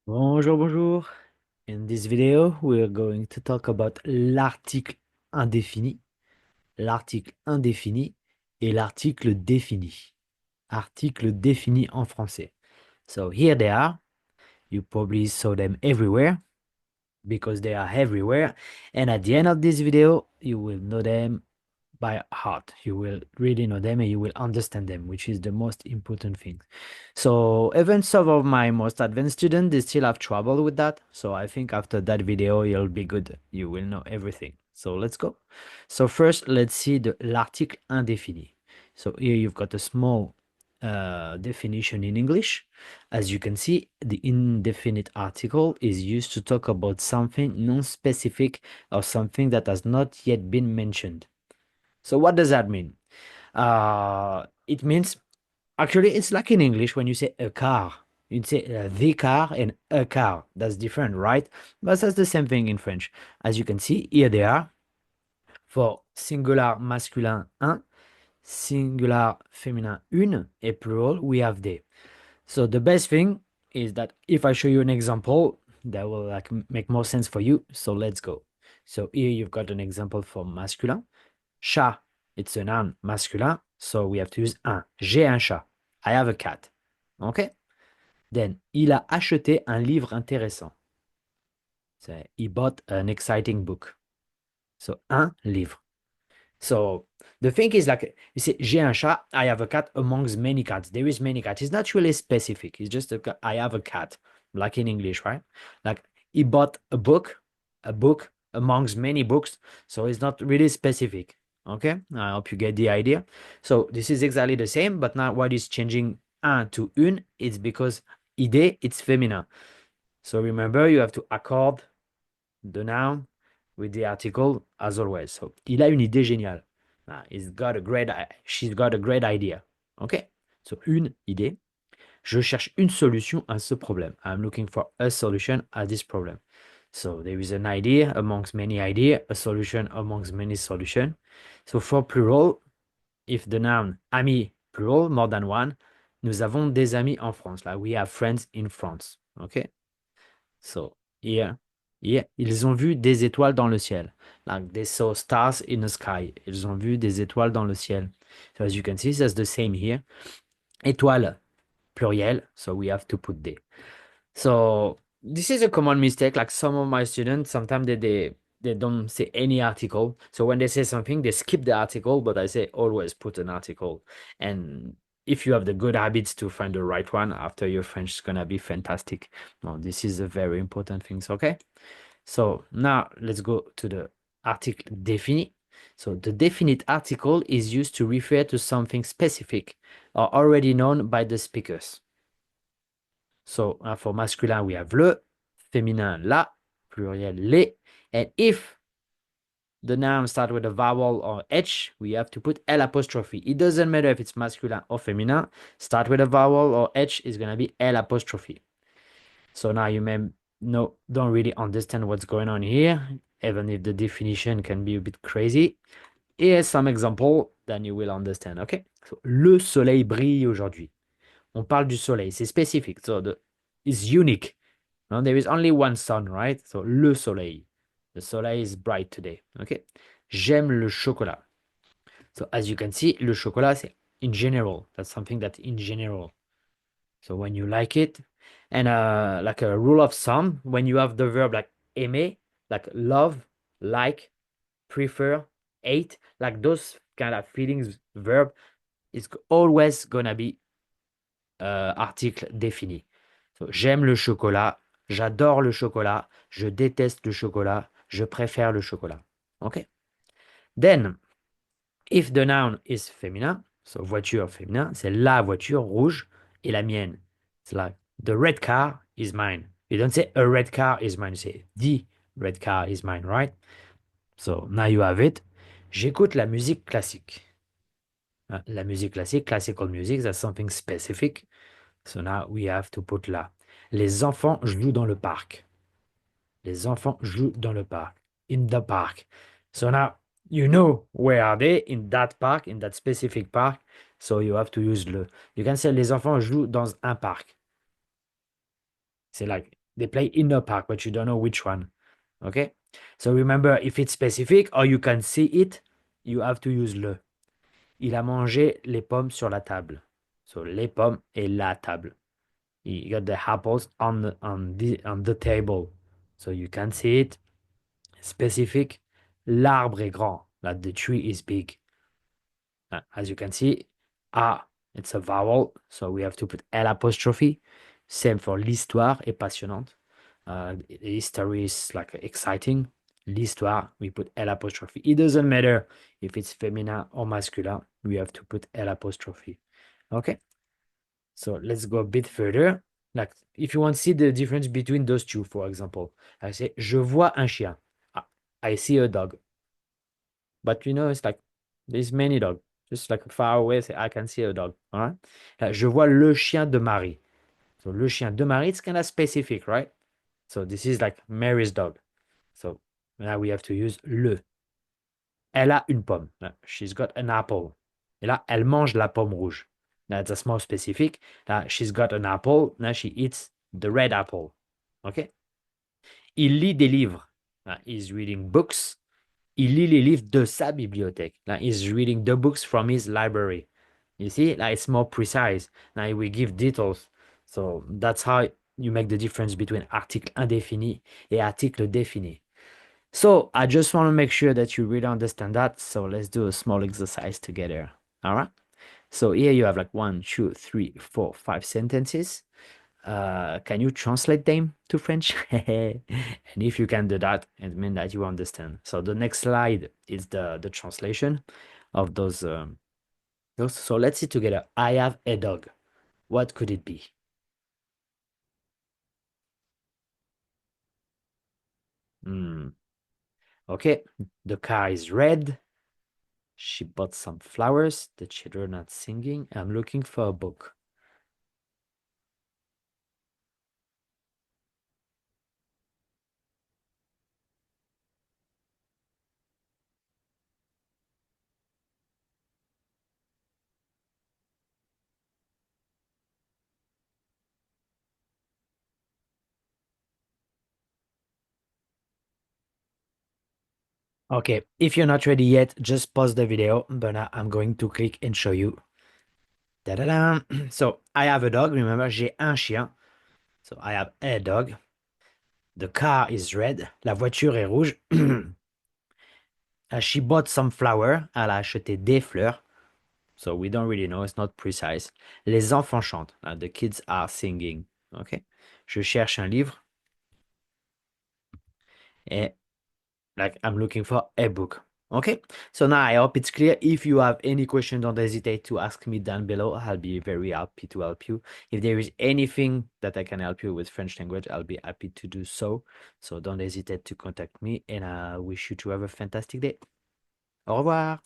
Bonjour, bonjour. In this video, we're going to talk about l'article indéfini, l'article indéfini et l'article défini. Article défini en français. So here they are. You probably saw them everywhere because they are everywhere. And at the end of this video, you will know them by heart. You will really know them and you will understand them, which is the most important thing. So even some of my most advanced students, they still have trouble with that. So I think after that video, you'll be good. You will know everything. So let's go. So first, let's see the l'article indéfini. So here you've got a small definition in English. As you can see, the indefinite article is used to talk about something non-specific or something that has not yet been mentioned. So what does that mean? It means actually it's like in English when you say a car. You'd say the car and a car. That's different, right? But that's the same thing in French. As you can see, here they are. For singular masculin, un, singular féminin, une, et plural, we have des. So the best thing is that if I show you an example, that will like make more sense for you. So let's go. So here you've got an example for masculin. Chat, it's a noun masculin, so we have to use un. J'ai un chat. I have a cat. Okay? Then, il a acheté un livre intéressant. So, he bought an exciting book. So, un livre. So, the thing is like, you say, j'ai un chat, I have a cat amongst many cats. There is many cats. It's not really specific. It's just, I have a cat, like in English, right? Like, he bought a book amongst many books. So, it's not really specific. Okay? I hope you get the idea. So, this is exactly the same, but now what is changing un to une? It's because idée, it's feminine. So, remember, you have to accord the noun with the article as always. So, il a une idée géniale. She's got a great idea. Okay? So, une idée. Je cherche une solution à ce problème. I'm looking for a solution at this problem. So, there is an idea amongst many ideas, a solution amongst many solutions. So, for plural, if the noun ami, plural, more than one, nous avons des amis en France. Like, we have friends in France. Okay? So, here, ils ont vu des étoiles dans le ciel. Like they saw stars in the sky. Ils ont vu des étoiles dans le ciel. So as you can see, that's the same here. Étoile, pluriel, so we have to put des. So this is a common mistake. Like some of my students, sometimes they don't say any article. So when they say something, they skip the article, but I say always put an article. And if you have the good habits to find the right one after your French is gonna be fantastic. Well, this is a very important thing, okay? So now let's go to the article défini. So the definite article is used to refer to something specific or already known by the speakers. So for masculin, we have le, féminin, la, pluriel, les. And if the noun starts with a vowel or H, we have to put L apostrophe. It doesn't matter if it's masculine or feminine. Start with a vowel or H is going to be L apostrophe. So now you may don't really understand what's going on here, even if the definition can be a bit crazy. Here's some example, then you will understand, okay? So, le soleil brille aujourd'hui. On parle du soleil, c'est spécifique. So it's unique. No, there is only one sun, right? So le soleil. The soleil is bright today. Okay. J'aime le chocolat. So as you can see, le chocolat, c'est in general. That's something that in general. So when you like it, and like a rule of thumb, when you have the verb like aimer, like love, like, prefer, hate, like those kind of feelings, verb, is always gonna be article défini. So, j'aime le chocolat, j'adore le chocolat, je déteste le chocolat, je préfère le chocolat. Okay? Then, if the noun is féminin, so voiture féminin, c'est la voiture rouge et la mienne. It's like, the red car is mine. You don't say a red car is mine, you say the red car is mine, right? So, now you have it. J'écoute la musique classique. La musique classique, classical music, that's something specific. So now we have to put là. Les enfants jouent dans le parc. Les enfants jouent dans le parc. In the park. So now you know where are they in that park, in that specific park. So you have to use le. You can say les enfants jouent dans un parc. C'est like they play in the park, but you don't know which one. Okay? So remember, if it's specific or you can see it, you have to use le. Il a mangé les pommes sur la table. So les pommes et la table. He got the apples on the table. So you can see it. Specific. L'arbre est grand. Like the tree is big. As you can see, A, it's a vowel, so we have to put L apostrophe. Same for l'histoire est passionnante. The history is like exciting. L'histoire, we put L apostrophe. It doesn't matter if it's feminine or masculine, we have to put L apostrophe. Okay, so let's go a bit further. Like if you want to see the difference between those two, for example, I say, je vois un chien. Ah, I see a dog. But it's like there's many dogs. Just like far away, say, I can see a dog. All right. Je vois le chien de Marie. So le chien de Marie, it's kind of specific, right? So this is like Mary's dog. So now we have to use le. Elle a une pomme. She's got an apple. Et là, elle mange la pomme rouge. That's more specific. She's got an apple. Now she eats the red apple. Okay. Il lit des livres. He's reading books. Il lit les livres de sa bibliothèque. Like he's reading the books from his library. You see, like it's more precise. Now we give details. So that's how you make the difference between article indéfini et article défini. So I just want to make sure that you really understand that. So let's do a small exercise together. All right. So here you have like 1, 2, 3, 4, 5 sentences. Can you translate them to French? And if you can do that, it means that you understand. So the next slide is the translation of those. So let's see together. I have a dog. What could it be? Hmm. Okay. The car is red. She bought some flowers. The children are singing. I'm looking for a book. Okay, if you're not ready yet, just pause the video, but now I'm going to click and show you. Da-da-da. So I have a dog. Remember, j'ai un chien. So I have a dog. The car is red. La voiture est rouge. She bought some flower. Elle a acheté des fleurs. So we don't really know. It's not precise. Les enfants chantent. The kids are singing. Okay. Je cherche un livre. Et like I'm looking for a book. Okay, so now I hope it's clear. If you have any question, don't hesitate to ask me down below. I'll be very happy to help you. If there is anything that I can help you with French language, I'll be happy to do so. So don't hesitate to contact me, and I wish you to have a fantastic day. Au revoir.